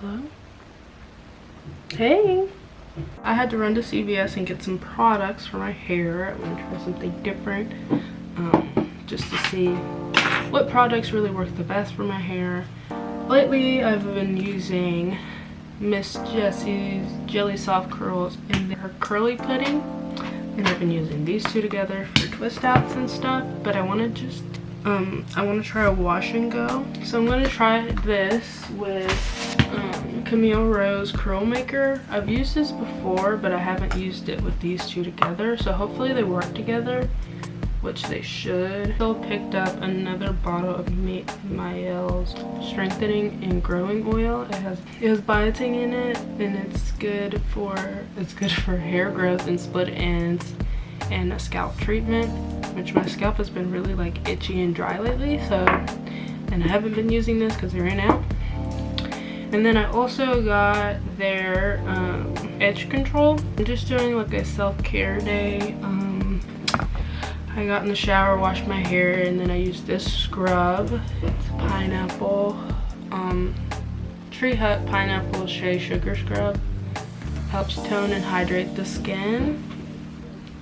Hello? Hey! I had to run to CVS and get some products for my hair. I want to try something different, just to see what products really work the best for my hair. Lately, I've been using Miss Jessie's Jelly Soft Curls in her curly pudding, and I've been using these two together for twist outs and stuff. But I want to just I want to try a wash and go, so I'm going to try this with Camille Rose Curl Maker. I've used this before, but I haven't used it with these two together, so hopefully they work together, which they should. Still picked up another bottle of Mikah's Strengthening and Growing Oil. It has biotin in it, and it's good for hair growth and split ends and a scalp treatment, which my scalp has been really like itchy and dry lately, so, and I haven't been using this because they ran out. And then I also got their edge control. I'm just doing like a self-care day. I got in the shower, washed my hair, and then I used this scrub. It's pineapple, Tree Hut Pineapple Shea Sugar Scrub. Helps tone and hydrate the skin.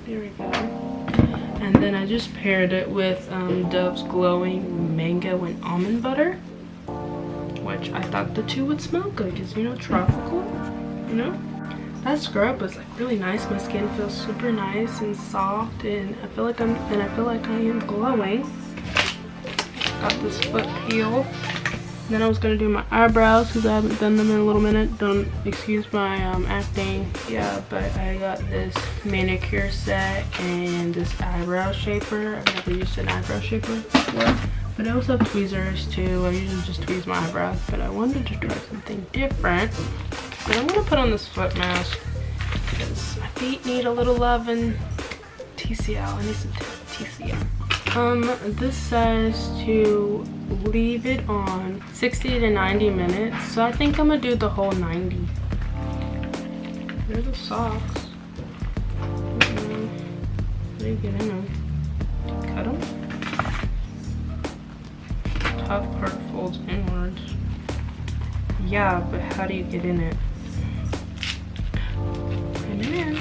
There we go. And then I just paired it with Dove's Glowing Mango and Almond Butter, which I thought the two would smell good because, you know, tropical, you know. That scrub was like really nice. My skin feels super nice and soft, and I feel like I am glowing. Got this foot peel. Then I was gonna do my eyebrows because I haven't done them in a little minute. Don't excuse my acting. Yeah, but I got this manicure set and this eyebrow shaper. I've never used an eyebrow shaper before, but I also have tweezers too. I usually just tweeze my eyebrows, but I wanted to try something different. But I'm gonna put on this foot mask because my feet need a little love and TCL. I need some TCL. This says to leave it on 60 to 90 minutes, so I think I'm gonna do the whole 90. There's the socks. How do you get in them? Cut them. Top part folds inwards. Yeah, but how do you get in it? Put it in.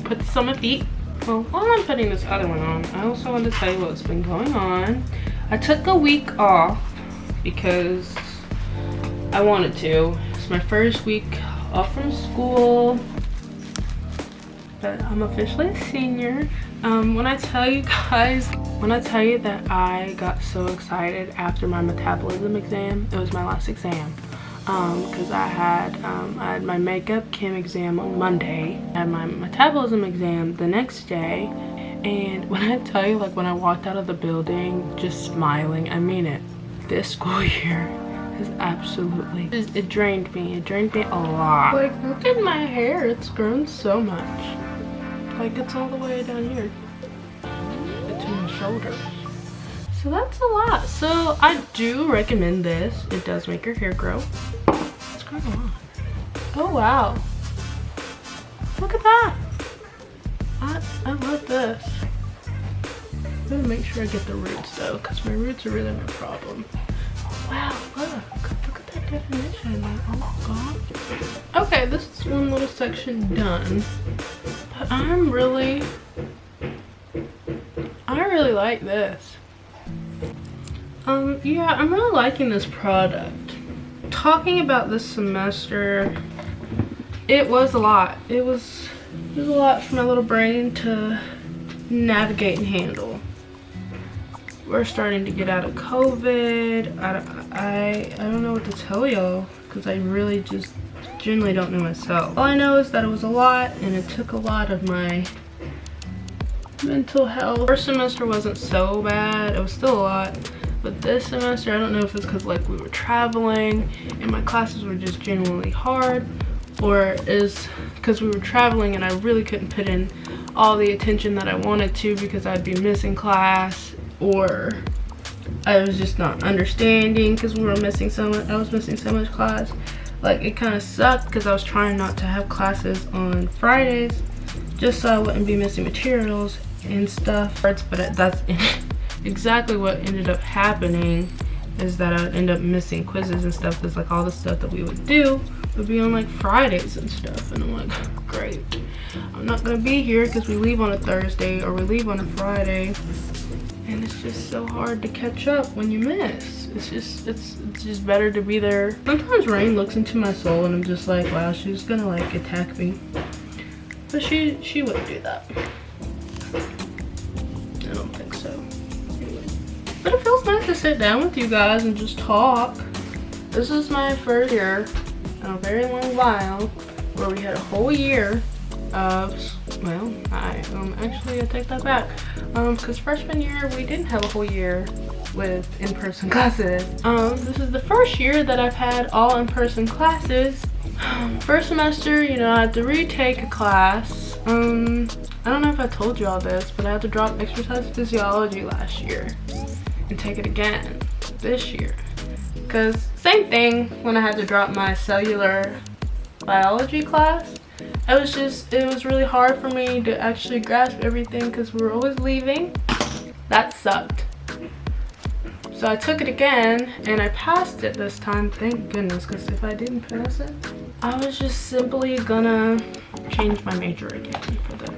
Put this on my feet. Well, while I'm putting this other one on, I also want to tell you what's been going on. I took a week off because I wanted to. It's my first week off from school, but I'm officially a senior. When I tell you that I got so excited after my metabolism exam, it was my last exam. Because I had my makeup chem exam on Monday, I had my metabolism exam the next day, and when I tell you, like, when I walked out of the building just smiling, I mean it. This school year is absolutely, it drained me a lot. Like, look at my hair, it's grown so much. Like, it's all the way down here to my shoulders. So that's a lot. So I do recommend this. It does make your hair grow. It's growing a lot. Oh wow. Look at that. I love this. I'm gonna make sure I get the roots though, because my roots are really my problem. Oh wow, look at that definition. Like, oh my god. Okay, this is one little section done. But I really like this. Yeah, I'm really liking this product. Talking about this semester, it was a lot. It was a lot for my little brain to navigate and handle. We're starting to get out of COVID. I don't know what to tell y'all because I really just genuinely don't know myself. All I know is that it was a lot, and it took a lot of my mental health. First semester wasn't so bad. It was still a lot. But this semester, I don't know if it's because like we were traveling and my classes were just genuinely hard, or is because we were traveling and I really couldn't put in all the attention that I wanted to because I'd be missing class, or I was just not understanding because we were missing so much. I was missing so much class. Like, it kind of sucked because I was trying not to have classes on Fridays just so I wouldn't be missing materials and stuff. But that's exactly what ended up happening. is that I'd end up missing quizzes and stuff, because like all the stuff that we would do would be on like Fridays and stuff, and I'm like, great, I'm not gonna be here because we leave on a Thursday or we leave on a Friday, and it's just so hard to catch up when you miss. It's just better to be there. Sometimes Rain looks into my soul and I'm just like, wow, she's gonna like attack me, but she wouldn't do that. I don't think so. Anyway. But it feels nice to sit down with you guys and just talk. This is my first year in a very long while where we had a whole year of, well, actually I take that back. Because freshman year we didn't have a whole year with in-person classes. This is the first year that I've had all in-person classes. First semester, you know, I had to retake a class. I don't know if I told you all this, but I had to drop exercise physiology last year and take it again this year. Because same thing when I had to drop my cellular biology class. It was really hard for me to actually grasp everything because we were always leaving. That sucked. So I took it again and I passed it this time, thank goodness, because if I didn't pass it, I was just simply gonna change my major again for the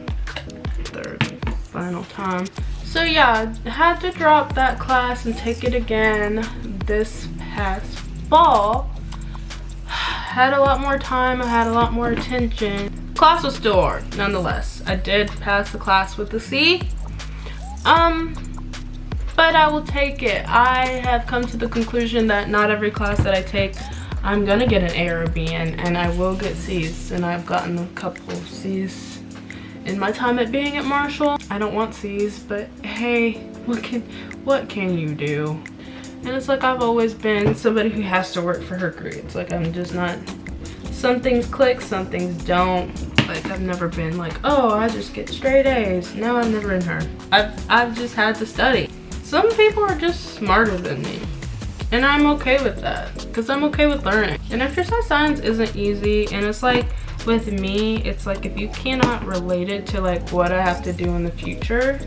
third final time. So yeah, I had to drop that class and take it again this past fall. Had a lot more time, I had a lot more attention. Class was still hard, nonetheless. I did pass the class with a C. But I will take it. I have come to the conclusion that not every class that I take, I'm gonna get an A or a B in, and I will get C's. And I've gotten a couple C's in my time at being at Marshall. I don't want C's, but hey, what can you do? And it's like I've always been somebody who has to work for her grades. Like I'm just not, some things click, some things don't. Like I've never been like, oh, I just get straight A's. No, I've never been her. I've just had to study. Some people are just smarter than me, and I'm okay with that because I'm okay with learning. And exercise science isn't easy, and it's like with me, it's like if you cannot relate it to like what I have to do in the future,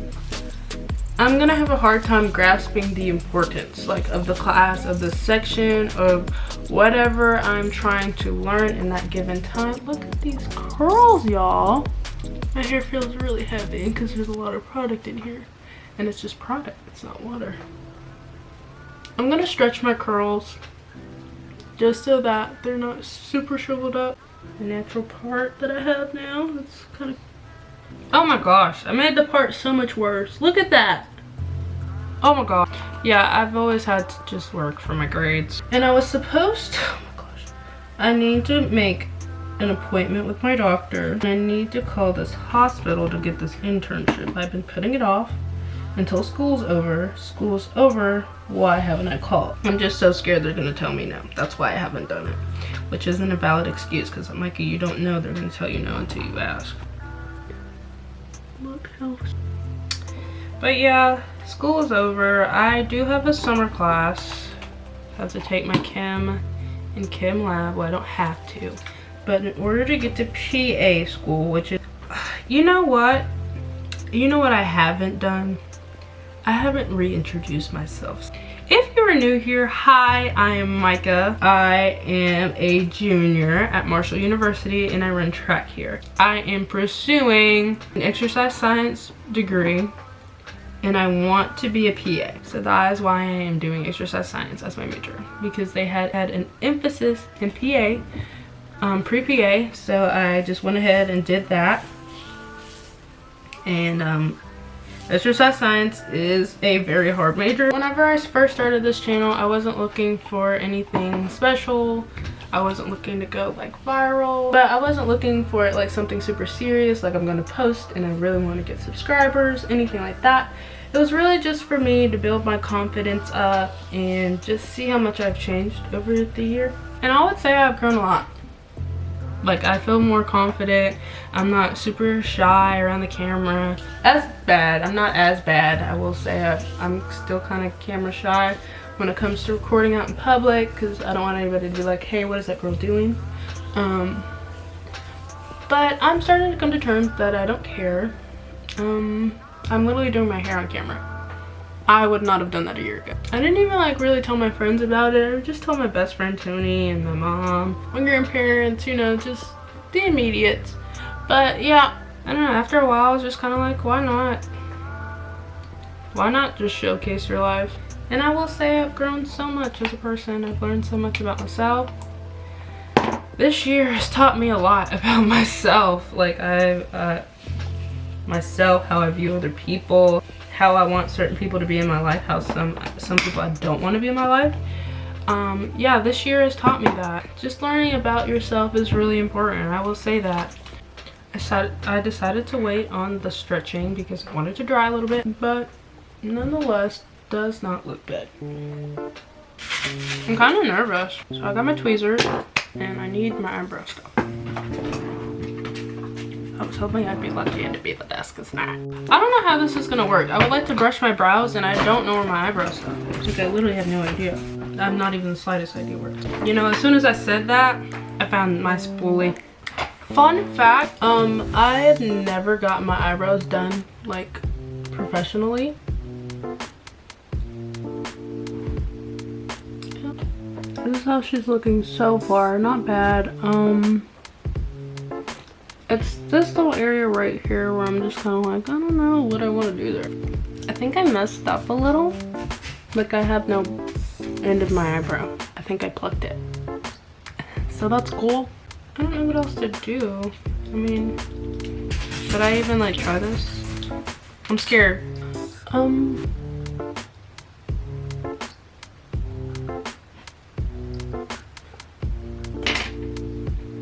I'm gonna have a hard time grasping the importance like of the class, of the section, of whatever I'm trying to learn in that given time. Look at these curls, y'all. My hair feels really heavy because there's a lot of product in here. And it's just product, it's not water. I'm gonna stretch my curls just so that they're not super shriveled up. The natural part that I have now, it's kind of, oh my gosh, I made the part so much worse. Look at that. Oh my god. Yeah, I've always had to just work for my grades. And I was supposed to, oh my gosh, I need to make an appointment with my doctor. And I need to call this hospital to get this internship. I've been putting it off until school's over. School's over, why haven't I called? I'm just so scared they're gonna tell me no. That's why I haven't done it, which isn't a valid excuse because Mikah, you don't know they're gonna tell you no until you ask. Look how. But yeah, school is over. I do have a summer class. I have to take my chem and chem lab. Well, I don't have to, but in order to get to PA school, which is, you know what I haven't done? I haven't reintroduced myself. If you are new here, hi, I am Mikah. I am a junior at Marshall University and I run track here. I am pursuing an exercise science degree and I want to be a PA. So that is why I am doing exercise science as my major, because they had an emphasis in PA, pre-PA. So I just went ahead and did that. And exercise science is a very hard major. Whenever I first started this channel, I wasn't looking for anything special. I wasn't looking to go like viral, but I wasn't looking for it like something super serious, like I'm gonna post and I really want to get subscribers, anything like that. It was really just for me to build my confidence up and just see how much I've changed over the year. And I would say I've grown a lot. Like I feel more confident. I'm not super shy around the camera. I'm not as bad. I will say I'm still kind of camera shy when it comes to recording out in public because I don't want anybody to be like, hey, what is that girl doing? But I'm starting to come to terms that I don't care. I'm literally doing my hair on camera. I would not have done that a year ago. I didn't even like really tell my friends about it. I would just tell my best friend Tony and my mom, my grandparents, you know, just the immediates. But yeah, I don't know, after a while I was just kind of like, why not? Why not just showcase your life? And I will say I've grown so much as a person. I've learned so much about myself. This year has taught me a lot about myself. Like myself, how I view other people, how I want certain people to be in my life, how some people I don't want to be in my life. Yeah, this year has taught me that. Just learning about yourself is really important. I will say that. I decided to wait on the stretching because I wanted to dry a little bit, but nonetheless, does not look bad. I'm kind of nervous. So I got my tweezers and I need my eyebrow stuff. I was hoping I'd be lucky and to be at the desk. It's not. I don't know how this is gonna work. I would like to brush my brows and I don't know where my eyebrow stuff is. Like, I literally have no idea. I have not even the slightest idea where it's at. You know, as soon as I said that, I found my spoolie. Fun fact, I have never gotten my eyebrows done like professionally. This is how she's looking so far. Not bad. It's this little area right here where I'm just kind of like, I don't know what I want to do there. I think I messed up a little. Like, I have no end of my eyebrow. I think I plucked it. So that's cool. I don't know what else to do. I mean, should I even like try this? I'm scared.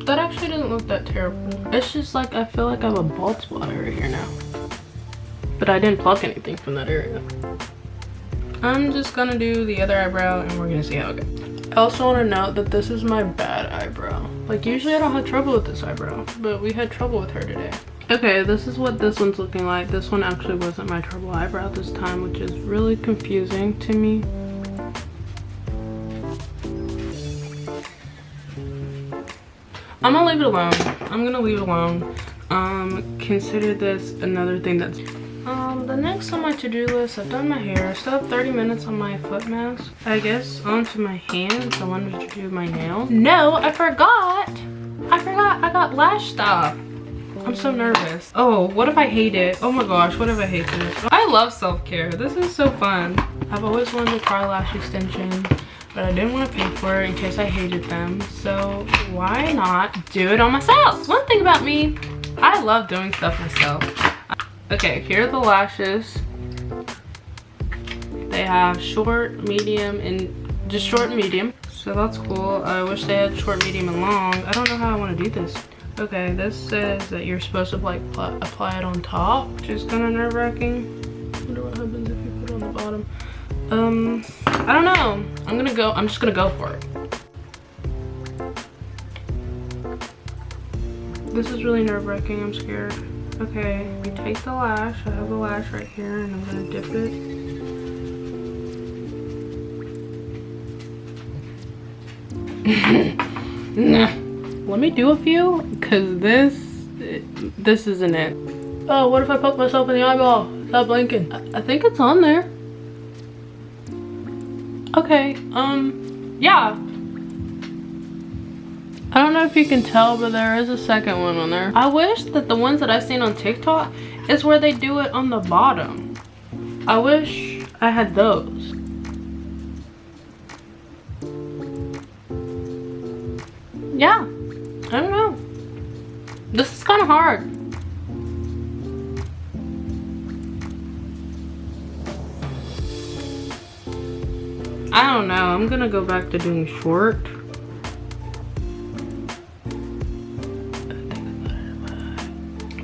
That actually doesn't look that terrible. It's just like, I feel like I have a bald spot right here now. But I didn't pluck anything from that area. I'm just gonna do the other eyebrow and we're gonna see how it goes. I also want to note that this is my bad eyebrow. Like, usually I don't have trouble with this eyebrow, but we had trouble with her today. Okay, this is what this one's looking like. This one actually wasn't my trouble eyebrow this time, which is really confusing to me. I'm gonna leave it alone. I'm gonna leave it alone. Consider this another thing that's the next on my to-do list. I've done my hair. I still have 30 minutes on my foot mask. I guess onto my hands. I wanted to do my nail. No, I forgot I got lash stuff. I'm so nervous. Oh, what if I hate it? Oh my gosh, what if I hate this? I love self-care. This is so fun. I've always wanted to try lash extensions, but I didn't want to pay for it in case I hated them. So why not do it on myself? One thing about me, I love doing stuff myself. Okay, here are the lashes. They have short, medium, and just short and medium. So that's cool. I wish they had short, medium, and long. I don't know how I want to do this. Okay, this says that you're supposed to like apply it on top, which is kind of nerve-wracking. I wonder what happens if you put it on the bottom. I don't know. I'm just gonna go for it. This is really nerve-wracking. I'm scared. Okay, we take the lash. I have a lash right here and I'm gonna dip it. Nah. Let me do a few, because this isn't it. Oh, what if I poke myself in the eyeball? Stop blinking. I think it's on there. Okay, yeah. I don't know if you can tell, but there is a second one on there. I wish that the ones that I've seen on TikTok is where they do it on the bottom. I wish I had those. Yeah, I don't know. This is kind of hard. I don't know. I'm gonna go back to doing short.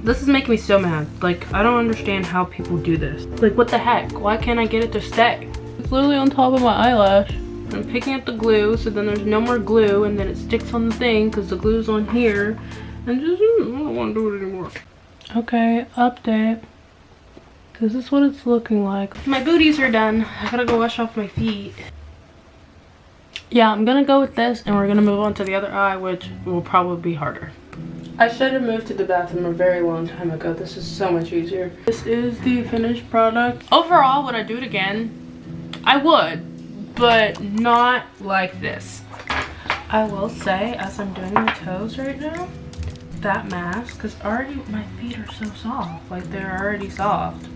This is making me so mad. Like, I don't understand how people do this. Like, what the heck? Why can't I get it to stay? It's literally on top of my eyelash. I'm picking up the glue, so then there's no more glue, and then it sticks on the thing because the glue's on here. And just, I don't want to do it anymore. Okay, update. This is what it's looking like. My booties are done. I gotta go wash off my feet. Yeah, I'm gonna go with this, and we're gonna move on to the other eye, which will probably be harder. I should have moved to the bathroom a very long time ago. This is so much easier. This is the finished product. Overall, would I do it again? I would, but not like this. I will say, as I'm doing my toes right now, that mask, because already my feet are so soft. Like, they're already soft.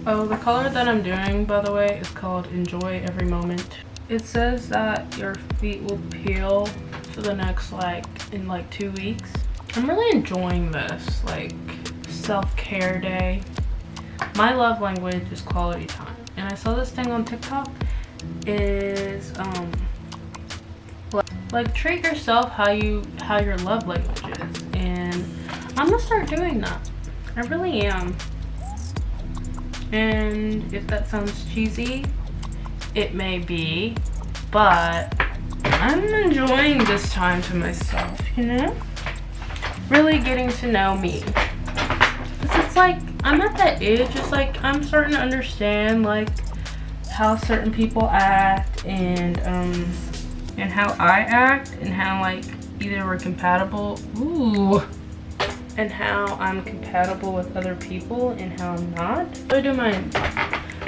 Oh, the color that I'm doing, by the way, is called Enjoy Every Moment. It says that your feet will peel for the next, in 2 weeks. I'm really enjoying this, self-care day. My love language is quality time. And I saw this thing on TikTok is, treat yourself how your love language is. And I'm gonna start doing that. I really am. And if that sounds cheesy, it may be, but I'm enjoying this time to myself, you know? Really getting to know me. It's I'm at that age, I'm starting to understand how certain people act and how I act and how either we're compatible, and how I'm compatible with other people and how I'm not. So I do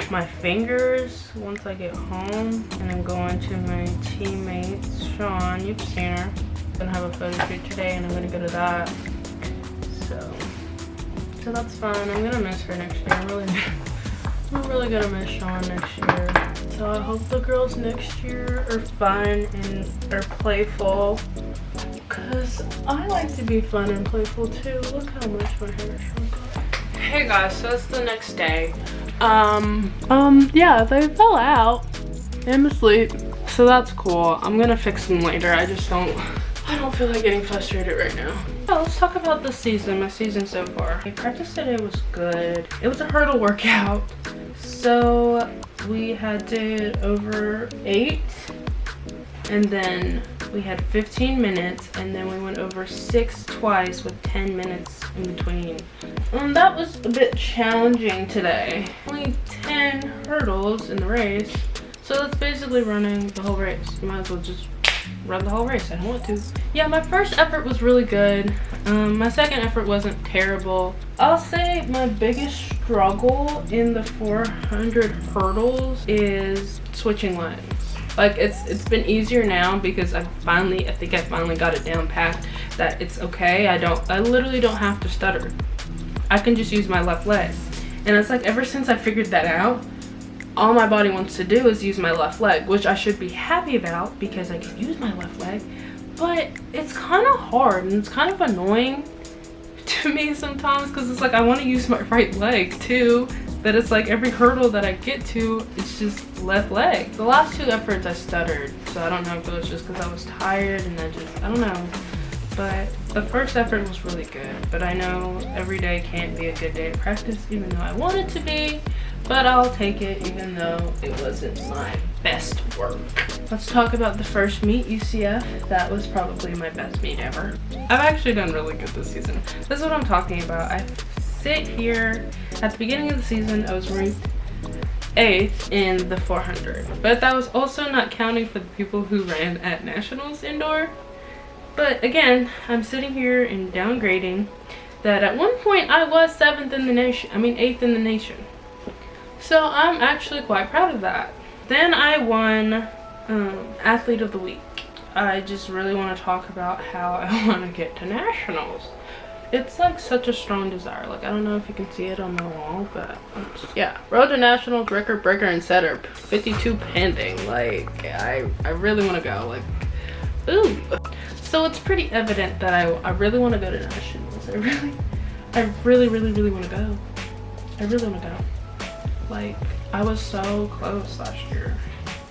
my fingers once I get home, and I'm going to my teammates. Sean, you've seen her. I'm gonna have a photo shoot today, and I'm gonna go to that. So that's fun. I'm gonna miss her next year. I'm really gonna miss Sean next year. So I hope the girls next year are fun and are playful, because I like to be fun and playful too. Look how much my hair is shrunk. Hey guys, so it's the next day. Yeah, they fell out. I'm asleep. So that's cool. I'm gonna fix them later. I don't feel like getting frustrated right now. Oh, let's talk about this season, my season so far. Practice today was good. It was a hurdle workout. So we did over 8, and then we had 15 minutes, and then we went over 6 twice with 10 minutes in between. That was a bit challenging today. Only 10 hurdles in the race, so that's basically running the whole race. You might as well just run the whole race. I don't want to. Yeah, my first effort was really good. My second effort wasn't terrible. I'll say my biggest struggle in the 400 hurdles is switching legs. It's been easier now because I think I finally got it down pat that it's okay. I literally don't have to stutter. I can just use my left leg. And it's ever since I figured that out, all my body wants to do is use my left leg, which I should be happy about because I can use my left leg, but it's kind of hard and it's kind of annoying to me sometimes because it's I want to use my right leg too, but it's every hurdle that I get to, it's just left leg. The last 2 efforts I stuttered, so I don't know if it was just because I was tired and I don't know. But the first effort was really good, but I know every day can't be a good day of practice, even though I want it to be. But I'll take it even though it wasn't my best work. Let's talk about the first meet, UCF. That was probably my best meet ever. I've actually done really good this season. This is what I'm talking about. I sit here, at the beginning of the season, I was ranked 8th in the 400. But that was also not counting for the people who ran at Nationals indoor. But again, I'm sitting here and downgrading that at one point I was 8th in the nation. So I'm actually quite proud of that. Then I won Athlete of the Week. I just really want to talk about how I want to get to Nationals. It's such a strong desire. I don't know if you can see it on the wall, but yeah. Road to Nationals, record breaker and setter, 52 pending. I really want to go. Ooh. So it's pretty evident that I really want to go to Nationals. I really want to go. I really want to go. I was so close last year.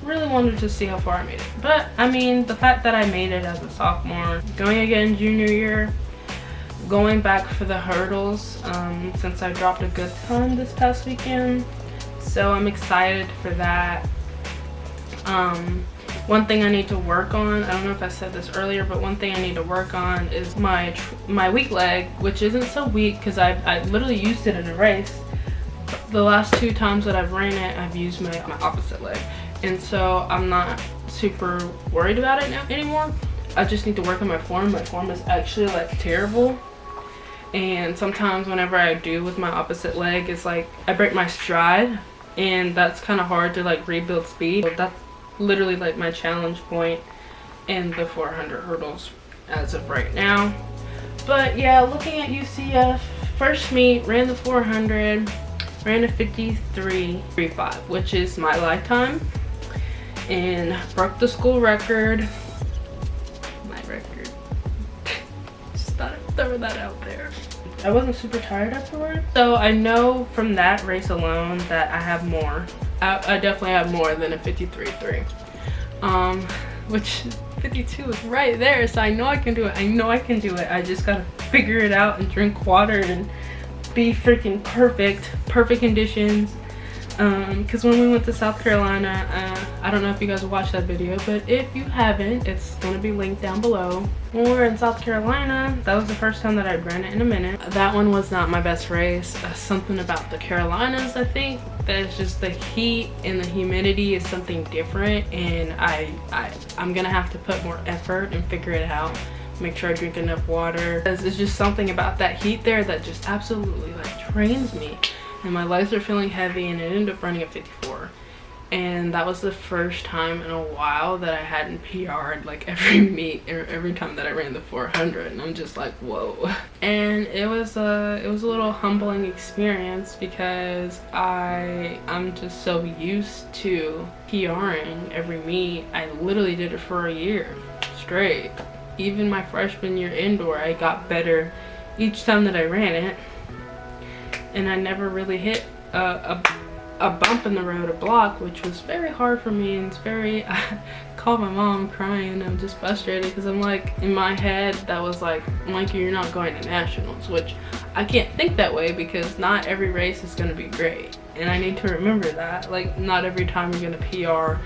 Really wanted to see how far I made it. But, the fact that I made it as a sophomore, going again junior year, going back for the hurdles, since I dropped a good ton this past weekend. So I'm excited for that. One thing I need to work on, I don't know if I said this earlier, but one thing I need to work on is my weak leg, which isn't so weak because I literally used it in a race. The last 2 times that I've ran it, I've used my opposite leg, and so I'm not super worried about it anymore. I just need to work on my form. My form is actually terrible. and sometimes whenever I do with my opposite leg, it's like I break my stride, and that's kind of hard to like rebuild speed. So that's literally like my challenge point in the 400 hurdles as of right now. But yeah, looking at UCF, first meet, ran the 400, ran a 53.35, which is my lifetime, and broke the school record. My record. Just thought I'd throw that out there. I wasn't super tired afterwards, so I know from that race alone that I have more. I definitely have more than a 53.3, which 52 is right there, so I know I can do it. I know I can do it. I just gotta figure it out and drink water and be freaking perfect conditions. Because when we went to South Carolina, I don't know if you guys watched that video, but if you haven't, it's going to be linked down below. When we were in South Carolina, that was the first time that I'd ran it in a minute. That one was not my best race. Something about the Carolinas, I think, that it's just the heat and the humidity is something different, and I'm gonna have to put more effort and figure it out. Make sure I drink enough water. There's just something about that heat there that just absolutely like drains me. And my legs are feeling heavy, and I ended up running a 54. And that was the first time in a while that I hadn't PR'd like every meet or every time that I ran the 400, and I'm just like, whoa. And it was a little humbling experience because I'm just so used to PRing every meet. I literally did it for a year straight. Even my freshman year indoor, I got better each time that I ran it. And I never really hit a bump in the road, a block, which was very hard for me. And it's very, I called my mom crying. I'm just frustrated because I'm like, in my head, that was like, Mikah, you're not going to nationals, which I can't think that way because not every race is going to be great. And I need to remember that. Like, not every time you're going to PR.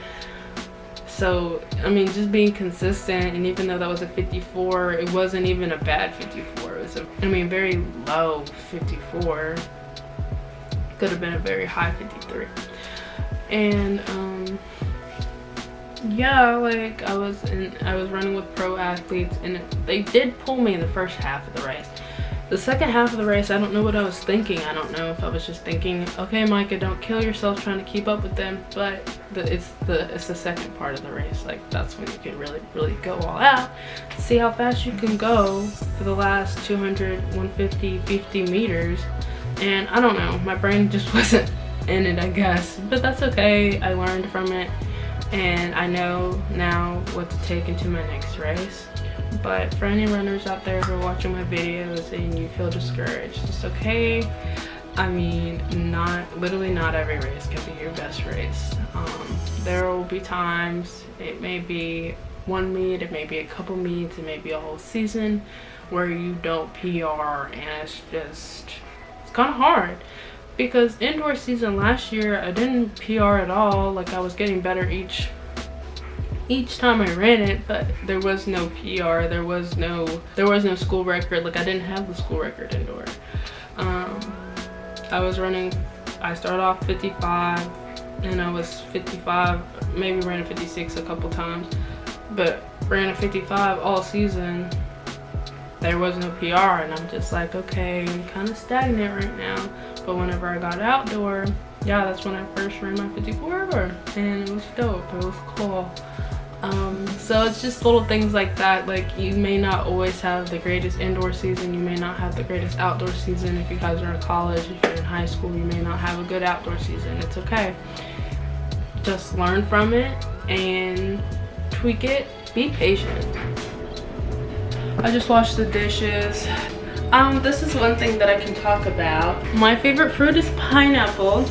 So, I mean, just being consistent, and even though that was a 54, it wasn't even a bad 54. It was a, I mean, very low 54. Could have been a very high 53. And yeah, like I was running with pro athletes, and they did pull me in the first half of the race. The second half of the race, I don't know what I was thinking. I don't know if I was just thinking, okay, Mikah, don't kill yourself trying to keep up with them. But it's the second part of the race. Like, that's when you can really go all out. See how fast you can go for the last 200, 150, 50 meters. And I don't know, my brain just wasn't in it, I guess. But that's okay. I learned from it, and I know now what to take into my next race. But for any runners out there who are watching my videos and you feel discouraged, it's okay. I mean, literally not every race can be your best race. There will be times, it may be one meet, it may be a couple meets, it may be a whole season where you don't PR, and it's kind of hard. Because indoor season last year, I didn't PR at all. Like, I was getting better each time I ran it, but there was no PR, there was no school record. Like, I didn't have the school record indoor. I started off 55, and I was 55, maybe ran a 56 a couple times, but ran a 55 all season. There was no PR, and I'm just like, okay, I'm kind of stagnant right now. But whenever I got outdoor, yeah, that's when I first ran my 54 ever, and it was dope. It was cool. So it's just little things like that. Like, you may not always have the greatest indoor season, you may not have the greatest outdoor season. If you guys are in college, if you're in high school, you may not have a good outdoor season. It's okay. Just learn from it and tweak it. Be patient. I just washed the dishes. This is one thing that I can talk about. My favorite fruit is pineapple.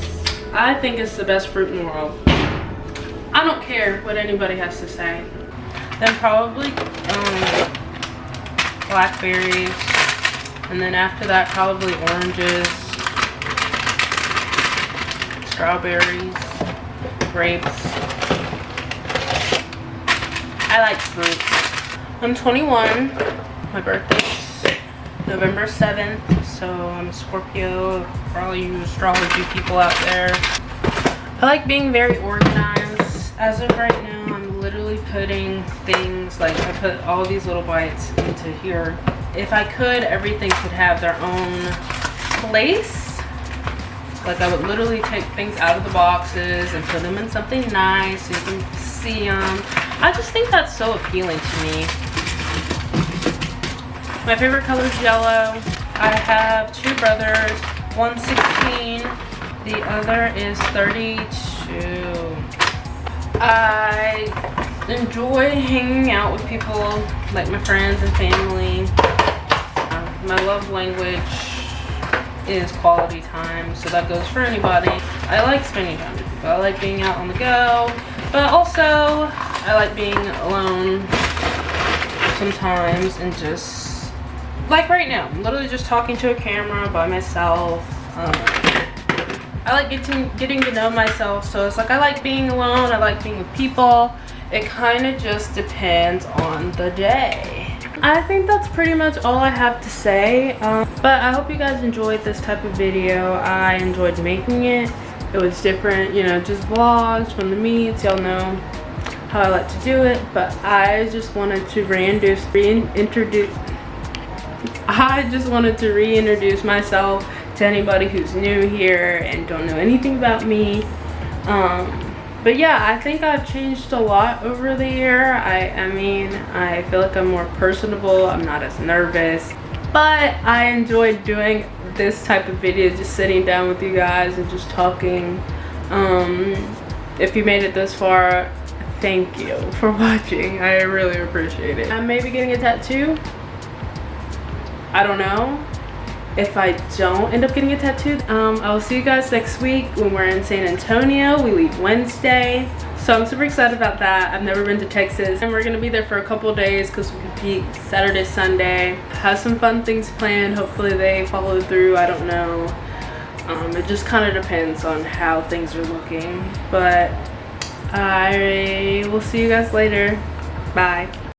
I think it's the best fruit in the world. I don't care what anybody has to say. Then probably blackberries, and then after that probably oranges, strawberries, grapes. I like fruit. I'm 21. My birthday's November 7th, so I'm a Scorpio. For all you astrology people out there, I like being very organized. As of right now, I'm literally putting things, like I put all these little bites into here, if I could, everything could have their own place. Like I would literally take things out of the boxes and put them in something nice so you can see them. I just think that's so appealing to me. My favorite color is yellow. I have two brothers, one's 16, the other is 32. I enjoy hanging out with people like my friends and family. My love language is quality time, so that goes for anybody. I like spending time with people. I like being out on the go, but also I like being alone sometimes and just like right now, I'm literally just talking to a camera by myself. I like getting to know myself, so it's like I like being alone, I like being with people. It kind of just depends on the day. I think that's pretty much all I have to say, but I hope you guys enjoyed this type of video. I enjoyed making it. It was different, you know, just vlogs from the meets. Y'all know how I like to do it, but I just wanted to reintroduce myself to anybody who's new here and don't know anything about me. But yeah, I think I've changed a lot over the year. I mean, I feel like I'm more personable. I'm not as nervous, but I enjoyed doing this type of video, just sitting down with you guys and just talking. If you made it this far, thank you for watching. I really appreciate it. I may be getting a tattoo. I don't know. If I don't end up getting a tattoo, I will see you guys next week when we're in San Antonio. We leave Wednesday, so I'm super excited about that. I've never been to Texas, and we're gonna be there for a couple days because we compete Saturday, Sunday. Have some fun things planned. Hopefully they follow through. I don't know. It just kind of depends on how things are looking, but I will see you guys later. Bye.